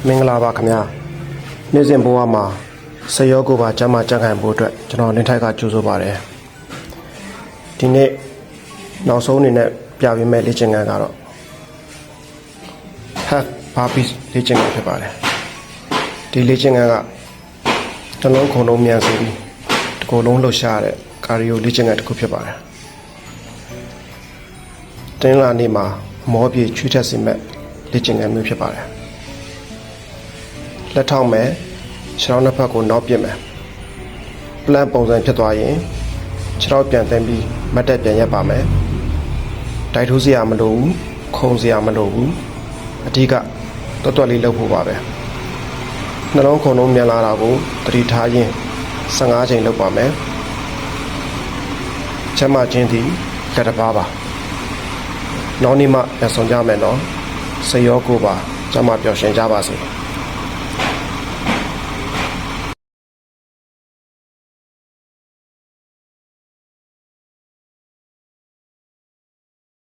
မင်္ဂလာပါခင်ဗျာနေ့စဉ်ဘဝမှာဆေးရောကိုပါကျမ်းမာကြံ့ခိုင်ဖို့အတွက်ကျွန်တော်နေထိုက်ကကြိုးစားပါတယ်ဒီနေ့နောက်ဆုံးအနေနဲ့ပြပေးမယ့်လေ့ကျင့်ခန်းကတော့ half burpees လေ့ကျင့်ခန်းဖြစ်ပါတယ်ဒီလေ့ကျင့်ခန်းကနှလုံးခုန်လုံးမြန်စေပြီးတစ်ကိုယ်လုံးလှုပ်ရှားတဲ့ကာဒီယိုလေ့ကျင့်ခန်းတစ်ခုဖြစ်ပါတယ်တင်းလာနေ့မှာအမောပြေချွေးထက်စေမဲ့လေ့ကျင့်ခန်းမျိုးဖြစ်ပါတယ်လက်ထောက်မယ်ခြေထောက်နှစ်ဖက်ကိုနောက်ပြစ်မယ်ပလန်ပုံစံဖြစ်သွားရင်ခြေထောက်ပြန်တင်ပြီးမတ်တက်ပြန်ရက်ပါမယ်တိုက်ထိုးစရာမလိုဘူးခုံစရာမလိုဘူးအဓိကတွတ်တွတ်လေးလုပ်ဖို့ပါပဲနှလုံးခုန်လုံးမြန်လာတာကိုသတိထားရင်15ချိန်လုပ်ပါမယ်ချက်မှချင်းသည်လက်တစ်ပါးပါနောက်နေ့မှပြန်ဆောင်ကြမယ်နော်စိတ်ရောကိုယ်ပါကျမပျော်ရွှင်ကြပါစေ